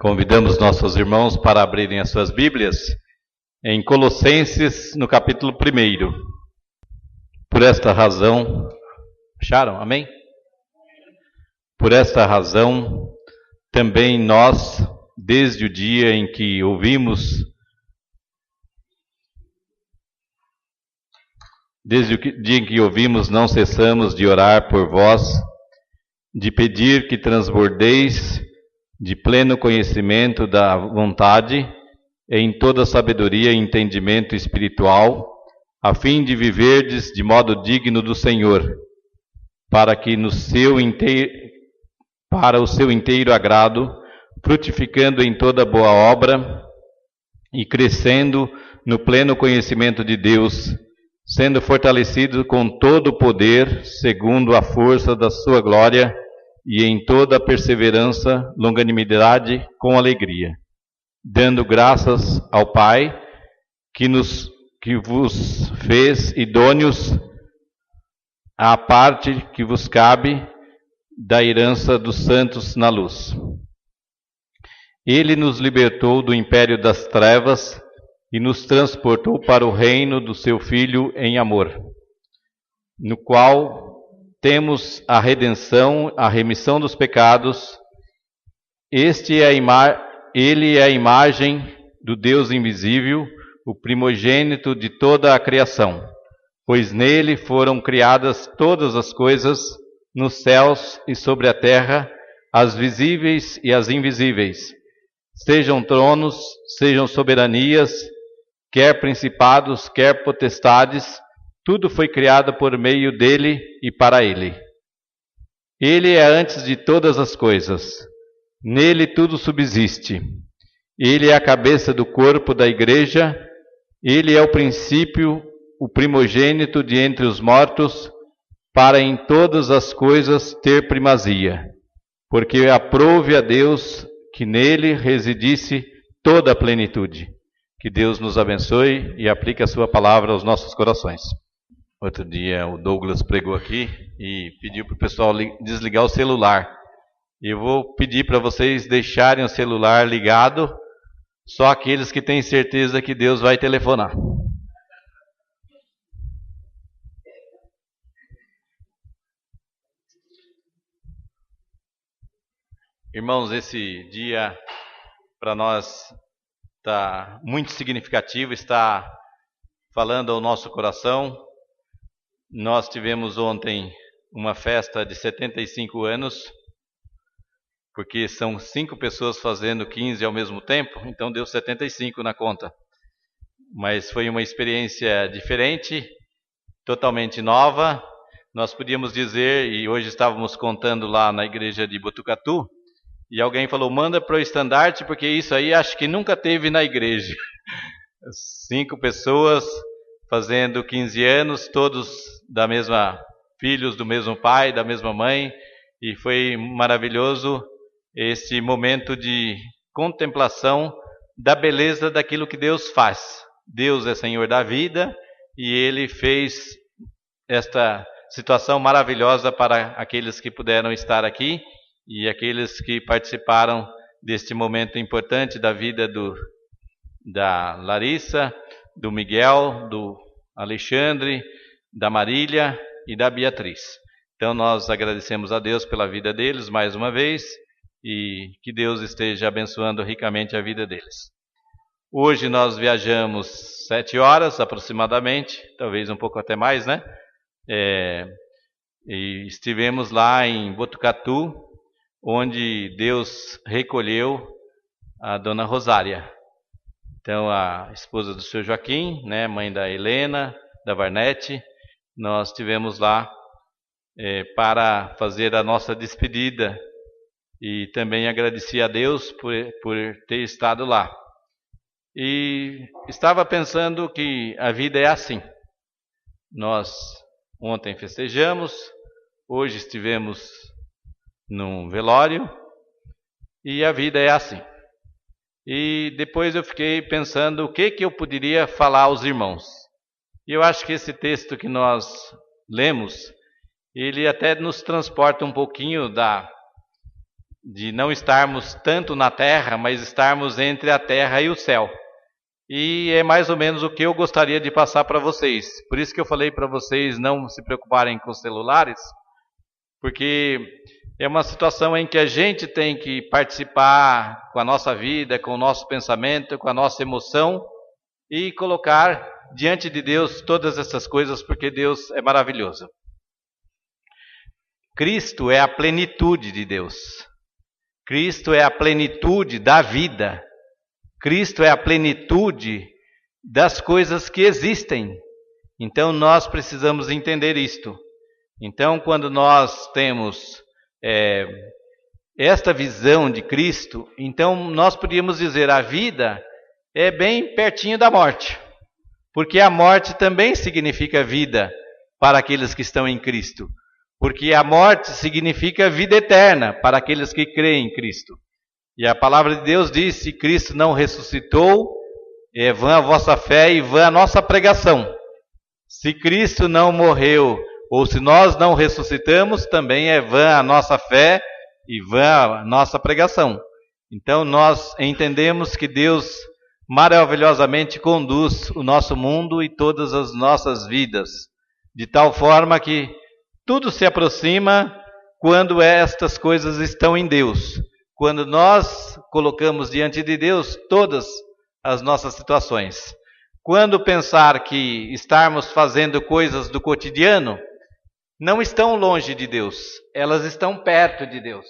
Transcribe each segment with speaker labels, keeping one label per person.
Speaker 1: Convidamos nossos irmãos para abrirem as suas Bíblias em Colossenses, no capítulo 1. Por esta razão, acharam? Amém? Por esta razão, também nós, desde o dia em que ouvimos, não cessamos de orar por vós, de pedir que transbordeis de pleno conhecimento da vontade, em toda sabedoria e entendimento espiritual, a fim de viverdes de modo digno do Senhor, para o seu inteiro agrado, frutificando em toda boa obra e crescendo no pleno conhecimento de Deus, sendo fortalecido com todo o poder, segundo a força da sua glória, e em toda perseverança, longanimidade, com alegria, dando graças ao Pai, que vos fez idôneos à parte que vos cabe da herança dos santos na luz. Ele nos libertou do império das trevas e nos transportou para o reino do seu Filho em amor, no qual temos a redenção, a remissão dos pecados. Ele é a imagem do Deus invisível, o primogênito de toda a criação, pois nele foram criadas todas as coisas, nos céus e sobre a terra, as visíveis e as invisíveis, sejam tronos, sejam soberanias, quer principados, quer potestades, tudo foi criado por meio dele e para ele. Ele é antes de todas as coisas. Nele tudo subsiste. Ele é a cabeça do corpo da igreja. Ele é o princípio, o primogênito de entre os mortos, para em todas as coisas ter primazia. Porque aprouve a Deus que nele residisse toda a plenitude. Que Deus nos abençoe e aplique a sua palavra aos nossos corações. Outro dia o Douglas pregou aqui e pediu para o pessoal desligar o celular. Eu vou pedir para vocês deixarem o celular ligado, só aqueles que têm certeza que Deus vai telefonar. Irmãos, esse dia para nós está muito significativo, está falando ao nosso coração. Nós tivemos ontem uma festa de 75 anos, porque são 5 pessoas fazendo 15 ao mesmo tempo, então deu 75 na conta. Mas foi uma experiência diferente, totalmente nova. Nós podíamos dizer, e hoje estávamos contando lá na igreja de Botucatu, e alguém falou, manda para o estandarte, porque isso aí acho que nunca teve na igreja. 5 pessoas fazendo 15 anos, todos filhos do mesmo pai, da mesma mãe, e foi maravilhoso esse momento de contemplação da beleza daquilo que Deus faz. Deus é Senhor da vida e Ele fez esta situação maravilhosa para aqueles que puderam estar aqui e aqueles que participaram deste momento importante da vida da Larissa, do Miguel, do Alexandre, da Marília e da Beatriz. Então nós agradecemos a Deus pela vida deles mais uma vez e que Deus esteja abençoando ricamente a vida deles. Hoje nós viajamos 7 horas aproximadamente, talvez um pouco até mais, né? E estivemos lá em Botucatu, onde Deus recolheu a dona Rosária. Então, a esposa do seu Joaquim, né, mãe da Helena, da Varnete, nós estivemos lá para fazer a nossa despedida e também agradecer a Deus por ter estado lá. E estava pensando que a vida é assim. Nós ontem festejamos, hoje estivemos num velório e a vida é assim. E depois eu fiquei pensando o que eu poderia falar aos irmãos. E eu acho que esse texto que nós lemos, ele até nos transporta um pouquinho de não estarmos tanto na terra, mas estarmos entre a terra e o céu. E é mais ou menos o que eu gostaria de passar para vocês. Por isso que eu falei para vocês não se preocuparem com os celulares, porque é uma situação em que a gente tem que participar com a nossa vida, com o nosso pensamento, com a nossa emoção e colocar diante de Deus todas essas coisas, porque Deus é maravilhoso. Cristo é a plenitude de Deus. Cristo é a plenitude da vida. Cristo é a plenitude das coisas que existem. Então nós precisamos entender isto. Então quando nós temos esta visão de Cristo, então nós podíamos dizer a vida é bem pertinho da morte. Porque a morte também significa vida para aqueles que estão em Cristo. Porque a morte significa vida eterna para aqueles que creem em Cristo. E a palavra de Deus diz: se Cristo não ressuscitou, é vã a vossa fé e vã a nossa pregação. Se Cristo não morreu, ou se nós não ressuscitamos, também é vã a nossa fé e vã a nossa pregação. Então nós entendemos que Deus maravilhosamente conduz o nosso mundo e todas as nossas vidas, de tal forma que tudo se aproxima quando estas coisas estão em Deus. Quando nós colocamos diante de Deus todas as nossas situações. Quando pensar que estarmos fazendo coisas do cotidiano, não estão longe de Deus, elas estão perto de Deus.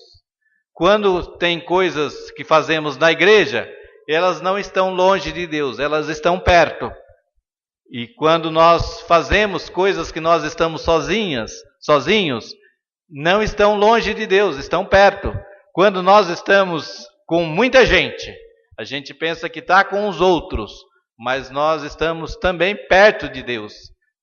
Speaker 1: Quando tem coisas que fazemos na igreja, elas não estão longe de Deus, elas estão perto. E quando nós fazemos coisas que nós estamos sozinhos, não estão longe de Deus, estão perto. Quando nós estamos com muita gente, a gente pensa que está com os outros, mas nós estamos também perto de Deus.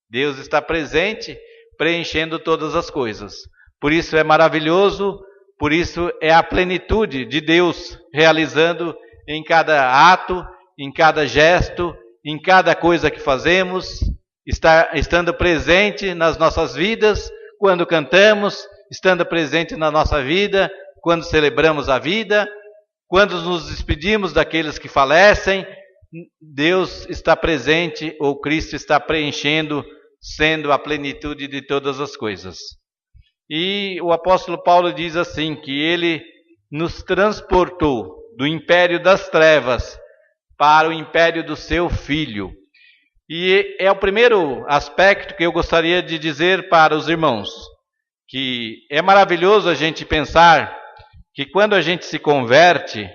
Speaker 1: Deus está presente, preenchendo todas as coisas. Por isso é maravilhoso, por isso é a plenitude de Deus realizando em cada ato, em cada gesto, em cada coisa que fazemos, estando presente nas nossas vidas, quando cantamos, estando presente na nossa vida, quando celebramos a vida, quando nos despedimos daqueles que falecem, Deus está presente, ou Cristo está preenchendo, sendo a plenitude de todas as coisas. E o apóstolo Paulo diz assim, que ele nos transportou do império das trevas para o império do seu Filho. E é o primeiro aspecto que eu gostaria de dizer para os irmãos, que é maravilhoso a gente pensar que quando a gente se converte,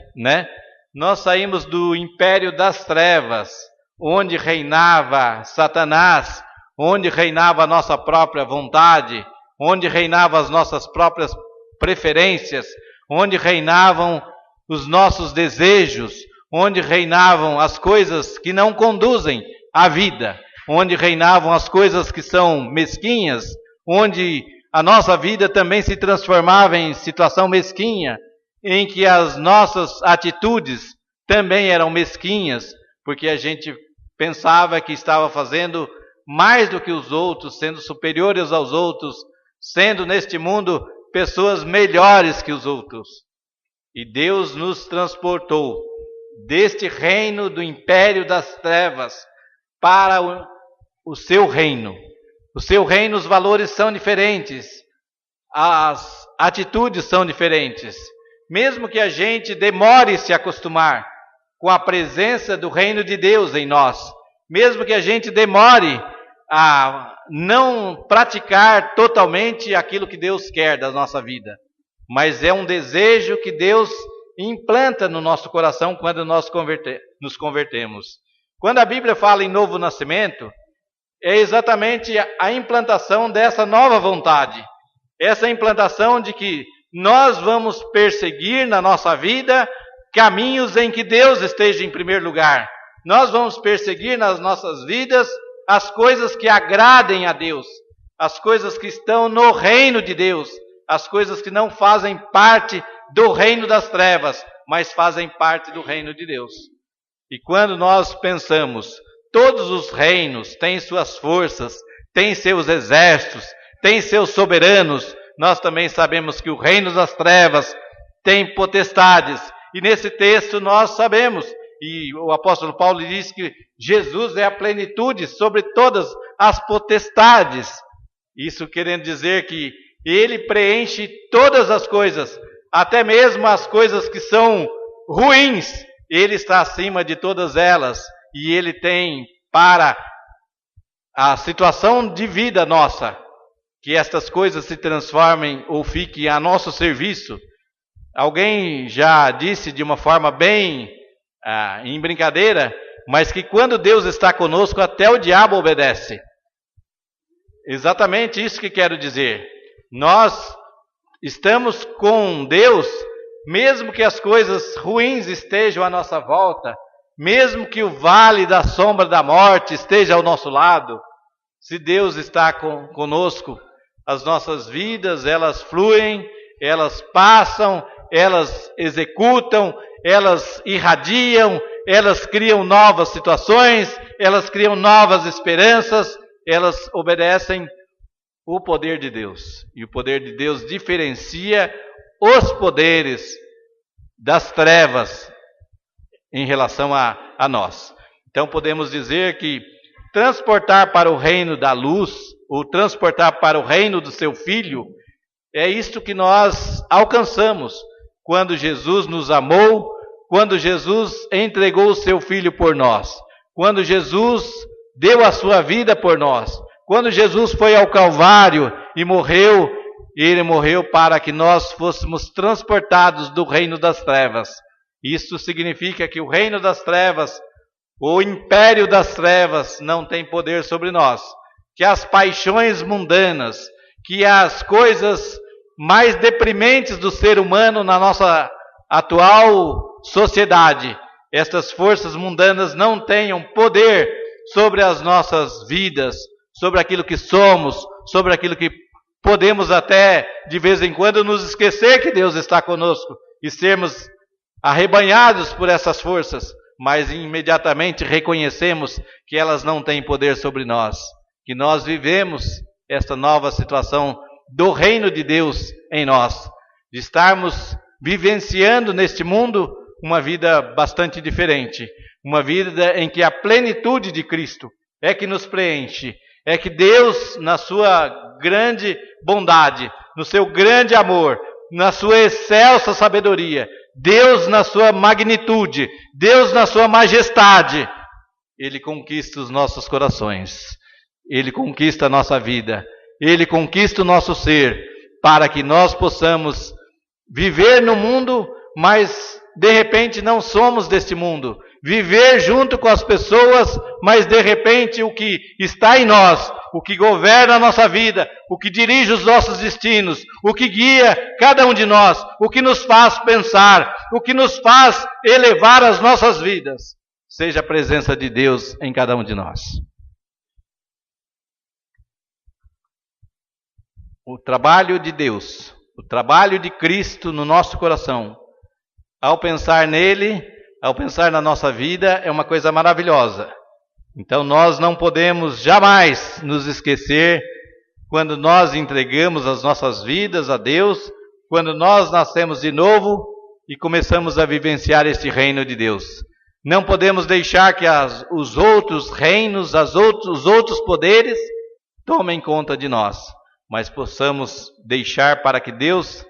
Speaker 1: nós saímos do império das trevas, onde reinava Satanás, onde reinava a nossa própria vontade, onde reinavam as nossas próprias preferências, onde reinavam os nossos desejos, onde reinavam as coisas que não conduzem à vida, onde reinavam as coisas que são mesquinhas, onde a nossa vida também se transformava em situação mesquinha, em que as nossas atitudes também eram mesquinhas, porque a gente pensava que estava fazendo mais do que os outros, sendo superiores aos outros, sendo neste mundo pessoas melhores que os outros. E Deus nos transportou deste reino do império das trevas para o seu reino. O seu reino, os valores são diferentes, as atitudes são diferentes. Mesmo que a gente demore se acostumar com a presença do reino de Deus em nós, mesmo que a gente demore a não praticar totalmente aquilo que Deus quer da nossa vida, mas é um desejo que Deus implanta no nosso coração quando nós nos convertemos. Quando a Bíblia fala em novo nascimento, é exatamente a implantação dessa nova vontade, essa implantação de que nós vamos perseguir na nossa vida caminhos em que Deus esteja em primeiro lugar. Nós vamos perseguir nas nossas vidas as coisas que agradem a Deus, as coisas que estão no reino de Deus, as coisas que não fazem parte do reino das trevas, mas fazem parte do reino de Deus. E quando nós pensamos, todos os reinos têm suas forças, têm seus exércitos, têm seus soberanos, nós também sabemos que o reino das trevas tem potestades. E nesse texto nós sabemos, e o apóstolo Paulo diz que Jesus é a plenitude sobre todas as potestades. Isso querendo dizer que ele preenche todas as coisas, até mesmo as coisas que são ruins, ele está acima de todas elas. E ele tem para a situação de vida nossa, que estas coisas se transformem ou fiquem a nosso serviço. Alguém já disse de uma forma bem em brincadeira, mas que quando Deus está conosco, até o diabo obedece. Exatamente isso que quero dizer. Nós estamos com Deus, mesmo que as coisas ruins estejam à nossa volta, mesmo que o vale da sombra da morte esteja ao nosso lado, se Deus está conosco, as nossas vidas, elas fluem, elas passam, elas executam, elas irradiam, elas criam novas situações, elas criam novas esperanças, elas obedecem o poder de Deus. E o poder de Deus diferencia os poderes das trevas em relação a nós. Então podemos dizer que transportar para o reino da luz, ou transportar para o reino do seu Filho, é isto que nós alcançamos quando Jesus nos amou, quando Jesus entregou o seu Filho por nós, quando Jesus deu a sua vida por nós, quando Jesus foi ao Calvário e morreu, ele morreu para que nós fôssemos transportados do reino das trevas. Isso significa que o reino das trevas, o império das trevas, não tem poder sobre nós. Que as paixões mundanas, que as coisas mais deprimentes do ser humano na nossa atual sociedade, estas forças mundanas não tenham poder sobre as nossas vidas, sobre aquilo que somos, sobre aquilo que podemos até de vez em quando nos esquecer que Deus está conosco e sermos arrebanhados por essas forças, mas imediatamente reconhecemos que elas não têm poder sobre nós, que nós vivemos esta nova situação do reino de Deus em nós, de estarmos vivenciando neste mundo uma vida bastante diferente, uma vida em que a plenitude de Cristo é que nos preenche, é que Deus, na sua grande bondade, no seu grande amor, na sua excelsa sabedoria, Deus na sua magnitude, Deus na sua majestade, Ele conquista os nossos corações, Ele conquista a nossa vida, Ele conquista o nosso ser, para que nós possamos viver no mundo, mas de repente não somos deste mundo. Viver junto com as pessoas, mas de repente o que está em nós, o que governa a nossa vida, o que dirige os nossos destinos, o que guia cada um de nós, o que nos faz pensar, o que nos faz elevar as nossas vidas, seja a presença de Deus em cada um de nós. O trabalho de Deus, o trabalho de Cristo no nosso coração, ao pensar nele, ao pensar na nossa vida, é uma coisa maravilhosa. Então nós não podemos jamais nos esquecer, quando nós entregamos as nossas vidas a Deus, quando nós nascemos de novo e começamos a vivenciar este reino de Deus. Não podemos deixar que os outros reinos, os outros poderes tomem conta de nós, mas possamos deixar para que Deus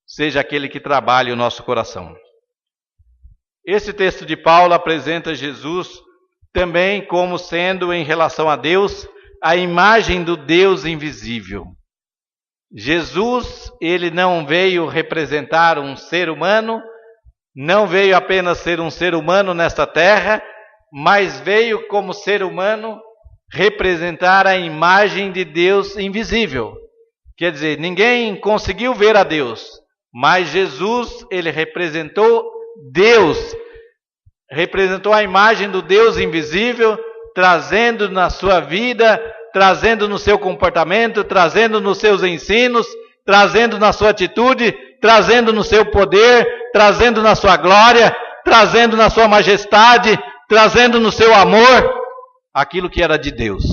Speaker 1: seja aquele que trabalhe o nosso coração. Esse texto de Paulo apresenta Jesus também como sendo, em relação a Deus, a imagem do Deus invisível. Jesus, ele não veio representar um ser humano, não veio apenas ser um ser humano nesta terra, mas veio como ser humano representar a imagem de Deus invisível. Quer dizer, ninguém conseguiu ver a Deus, mas Jesus, ele representou Deus, representou a imagem do Deus invisível, trazendo na sua vida, trazendo no seu comportamento, trazendo nos seus ensinos, trazendo na sua atitude, trazendo no seu poder, trazendo na sua glória, trazendo na sua majestade, trazendo no seu amor, aquilo que era de Deus.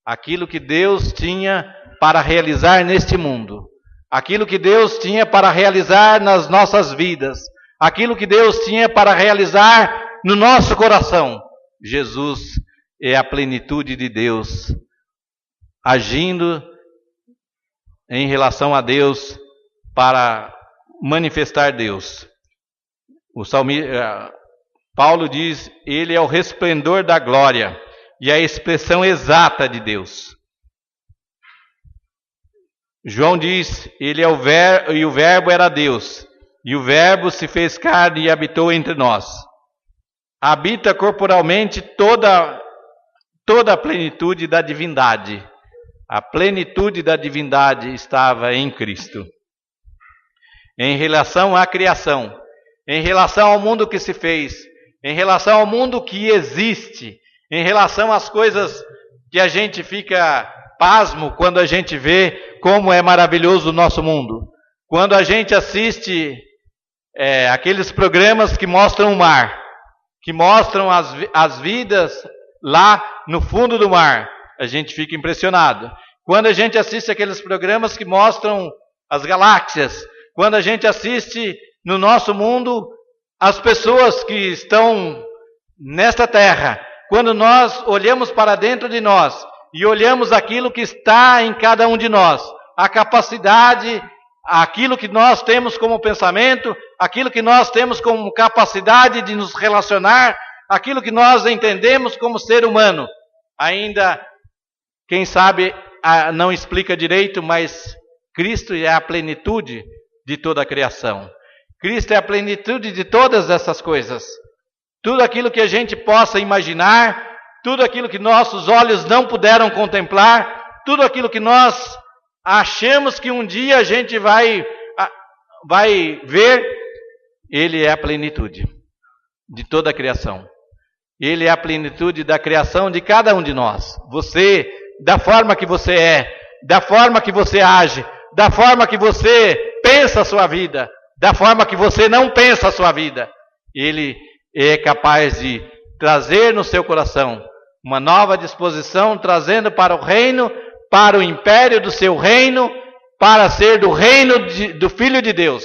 Speaker 1: Aquilo que Deus tinha para realizar neste mundo. aquilo que Deus tinha para realizar nas nossas vidas, aquilo que Deus tinha para realizar no nosso coração. Jesus é a plenitude de Deus, agindo em relação a Deus para manifestar Deus. Paulo diz, ele é o resplendor da glória e a expressão exata de Deus. João diz, ele é o verbo, e o verbo era Deus, e o verbo se fez carne e habitou entre nós. Habita corporalmente toda a plenitude da divindade. A plenitude da divindade estava em Cristo. Em relação à criação, em relação ao mundo que se fez, em relação ao mundo que existe, em relação às coisas que a gente fica pasmo quando a gente vê como é maravilhoso o nosso mundo. Quando a gente assiste aqueles programas que mostram o mar, que mostram as vidas lá no fundo do mar, a gente fica impressionado. Quando a gente assiste aqueles programas que mostram as galáxias, quando a gente assiste no nosso mundo as pessoas que estão nesta terra, quando nós olhamos para dentro de nós e olhamos aquilo que está em cada um de nós, a capacidade, aquilo que nós temos como pensamento, aquilo que nós temos como capacidade de nos relacionar, aquilo que nós entendemos como ser humano, ainda, quem sabe, não explica direito, mas Cristo é a plenitude de toda a criação. Cristo é a plenitude de todas essas coisas. Tudo aquilo que a gente possa imaginar, tudo aquilo que nossos olhos não puderam contemplar, tudo aquilo que nós achamos que um dia a gente vai ver, Ele é a plenitude de toda a criação. Ele é a plenitude da criação de cada um de nós. Você, da forma que você é, da forma que você age, da forma que você pensa a sua vida, da forma que você não pensa a sua vida, Ele é capaz de trazer no seu coração uma nova disposição, trazendo para o reino, para o império do seu reino, para ser do reino do Filho de Deus,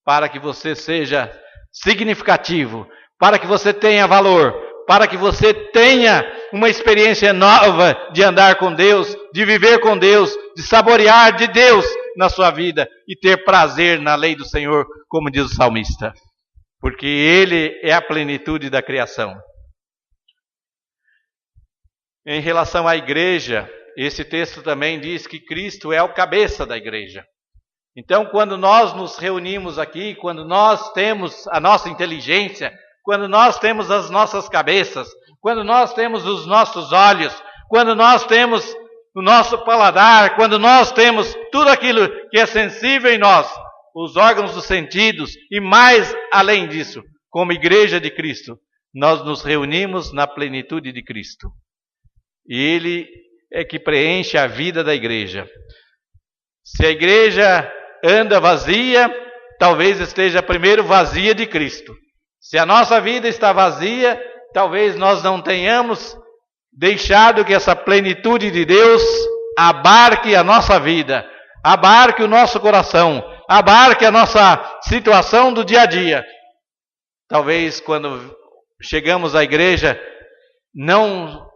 Speaker 1: para que você seja significativo, para que você tenha valor, para que você tenha uma experiência nova de andar com Deus, de viver com Deus, de saborear de Deus na sua vida e ter prazer na lei do Senhor, como diz o salmista, porque Ele é a plenitude da criação. Em relação à igreja, esse texto também diz que Cristo é o cabeça da igreja. Então, quando nós nos reunimos aqui, quando nós temos a nossa inteligência, quando nós temos as nossas cabeças, quando nós temos os nossos olhos, quando nós temos o nosso paladar, quando nós temos tudo aquilo que é sensível em nós, os órgãos dos sentidos e mais além disso, como igreja de Cristo, nós nos reunimos na plenitude de Cristo. E Ele é que preenche a vida da igreja. Se a igreja anda vazia, talvez esteja primeiro vazia de Cristo. Se a nossa vida está vazia, talvez nós não tenhamos deixado que essa plenitude de Deus abarque a nossa vida, abarque o nosso coração, abarque a nossa situação do dia a dia. Talvez quando chegamos à igreja,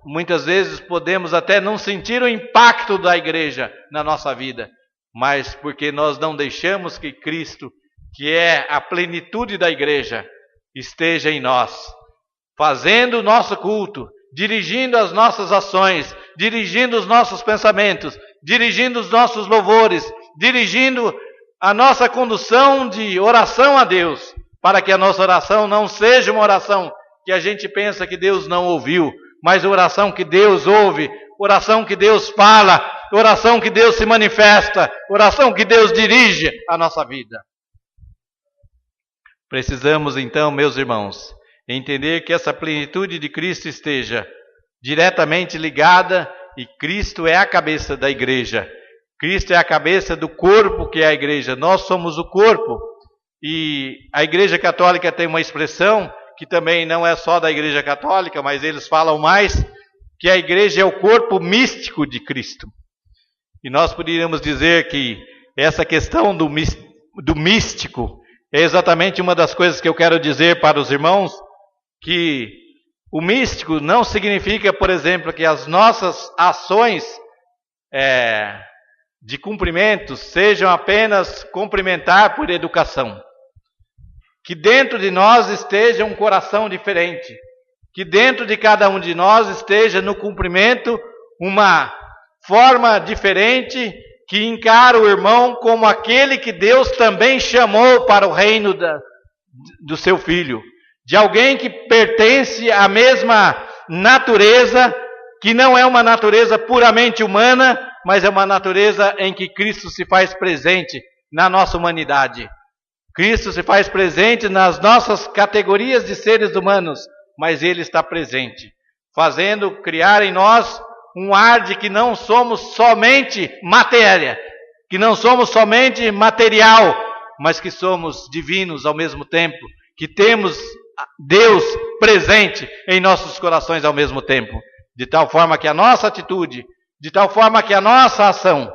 Speaker 1: muitas vezes podemos até não sentir o impacto da igreja na nossa vida, mas porque nós não deixamos que Cristo, que é a plenitude da igreja, esteja em nós, fazendo o nosso culto, dirigindo as nossas ações, dirigindo os nossos pensamentos, dirigindo os nossos louvores, dirigindo a nossa condução de oração a Deus, para que a nossa oração não seja uma oração que a gente pensa que Deus não ouviu, mas oração que Deus ouve, oração que Deus fala, oração que Deus se manifesta, oração que Deus dirige a nossa vida. Precisamos então, meus irmãos, entender que essa plenitude de Cristo esteja diretamente ligada e Cristo é a cabeça da igreja. Cristo é a cabeça do corpo que é a igreja. Nós somos o corpo. E a Igreja Católica tem uma expressão que também não é só da Igreja Católica, mas eles falam mais, que a igreja é o corpo místico de Cristo. E nós poderíamos dizer que essa questão do místico é exatamente uma das coisas que eu quero dizer para os irmãos, que o místico não significa, por exemplo, que as nossas ações de cumprimentos sejam apenas cumprimentar por educação. Que dentro de nós esteja um coração diferente. Que dentro de cada um de nós esteja no cumprimento uma forma diferente que encara o irmão como aquele que Deus também chamou para o reino do seu Filho. De alguém que pertence à mesma natureza, que não é uma natureza puramente humana, mas é uma natureza em que Cristo se faz presente na nossa humanidade. Cristo se faz presente nas nossas categorias de seres humanos, mas Ele está presente, fazendo criar em nós um ar de que não somos somente matéria, que não somos somente material, mas que somos divinos ao mesmo tempo, que temos Deus presente em nossos corações ao mesmo tempo, de tal forma que a nossa atitude, de tal forma que a nossa ação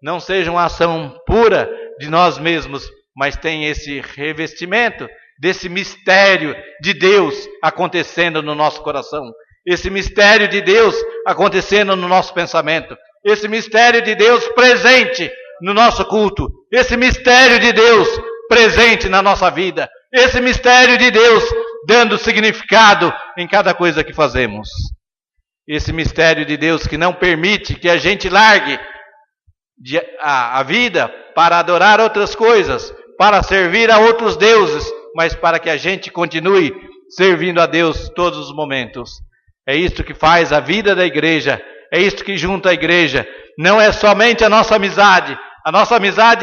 Speaker 1: não seja uma ação pura de nós mesmos, mas tem esse revestimento desse mistério de Deus acontecendo no nosso coração, esse mistério de Deus acontecendo no nosso pensamento, esse mistério de Deus presente no nosso culto, esse mistério de Deus presente na nossa vida, esse mistério de Deus dando significado em cada coisa que fazemos. Esse mistério de Deus que não permite que a gente largue a vida para adorar outras coisas, para servir a outros deuses, mas para que a gente continue servindo a Deus todos os momentos. É isto que faz a vida da igreja, é isto que junta a igreja. Não é somente a nossa amizade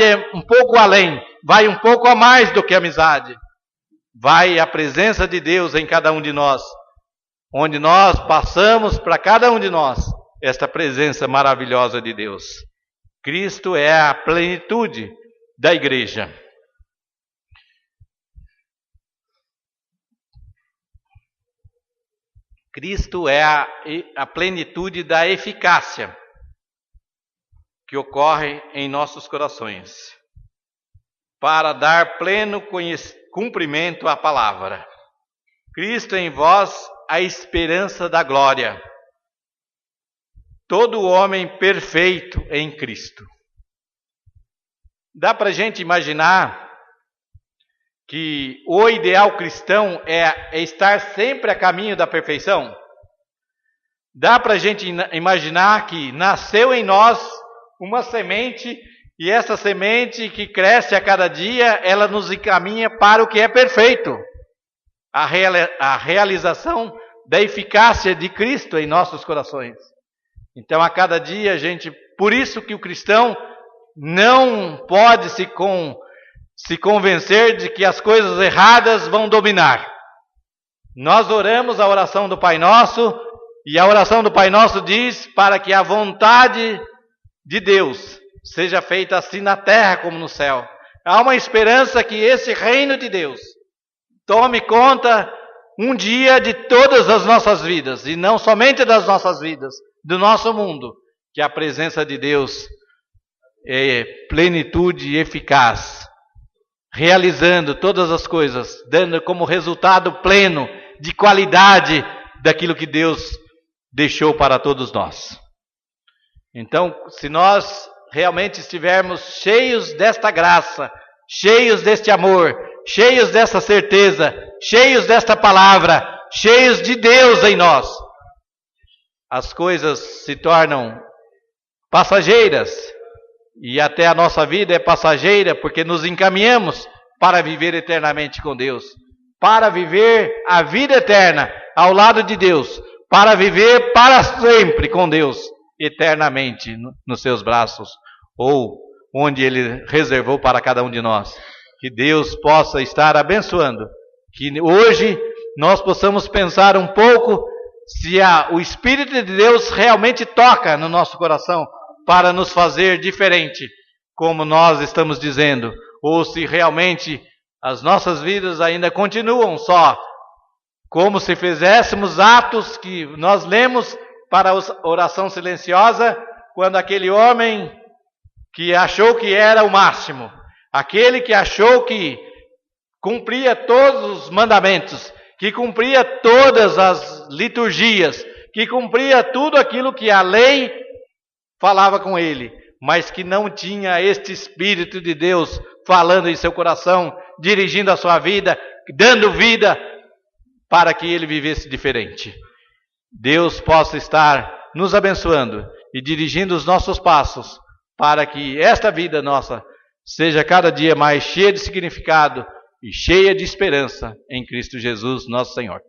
Speaker 1: é um pouco além, vai um pouco a mais do que amizade. Vai a presença de Deus em cada um de nós, onde nós passamos para cada um de nós esta presença maravilhosa de Deus. Cristo é a plenitude da igreja. Cristo é a plenitude da eficácia que ocorre em nossos corações, para dar pleno cumprimento à palavra. Cristo em vós, a esperança da glória. Todo homem perfeito em Cristo. Dá para a gente imaginar que o ideal cristão é estar sempre a caminho da perfeição? Dá para a gente imaginar que nasceu em nós uma semente, e essa semente que cresce a cada dia, ela nos encaminha para o que é perfeito. A realização da eficácia de Cristo em nossos corações. Então, a cada dia, por isso que o cristão não pode se convencer de que as coisas erradas vão dominar. Nós oramos a oração do Pai Nosso, e a oração do Pai Nosso diz para que a vontade de Deus seja feita assim na terra como no céu. Há uma esperança que esse reino de Deus tome conta um dia de todas as nossas vidas, e não somente das nossas vidas, do nosso mundo, que a presença de Deus é plenitude eficaz, realizando todas as coisas, dando como resultado pleno de qualidade daquilo que Deus deixou para todos nós. Então, se nós realmente estivermos cheios desta graça, cheios deste amor, cheios dessa certeza, cheios desta palavra, cheios de Deus em nós, as coisas se tornam passageiras, e até a nossa vida é passageira, porque nos encaminhamos para viver eternamente com Deus, para viver a vida eterna ao lado de Deus, para viver para sempre com Deus, eternamente nos seus braços, ou onde Ele reservou para cada um de nós. Que Deus possa estar abençoando, que hoje nós possamos pensar um pouco se o Espírito de Deus realmente toca no nosso coração para nos fazer diferente, como nós estamos dizendo, ou se realmente as nossas vidas ainda continuam só como se fizéssemos atos que nós lemos para a oração silenciosa, quando aquele homem que achou que era o máximo, aquele que achou que cumpria todos os mandamentos, que cumpria todas as liturgias, que cumpria tudo aquilo que a lei falava com ele, mas que não tinha este Espírito de Deus falando em seu coração, dirigindo a sua vida, dando vida para que ele vivesse diferente. Deus possa estar nos abençoando e dirigindo os nossos passos para que esta vida nossa seja cada dia mais cheia de significado e cheia de esperança em Cristo Jesus, nosso Senhor.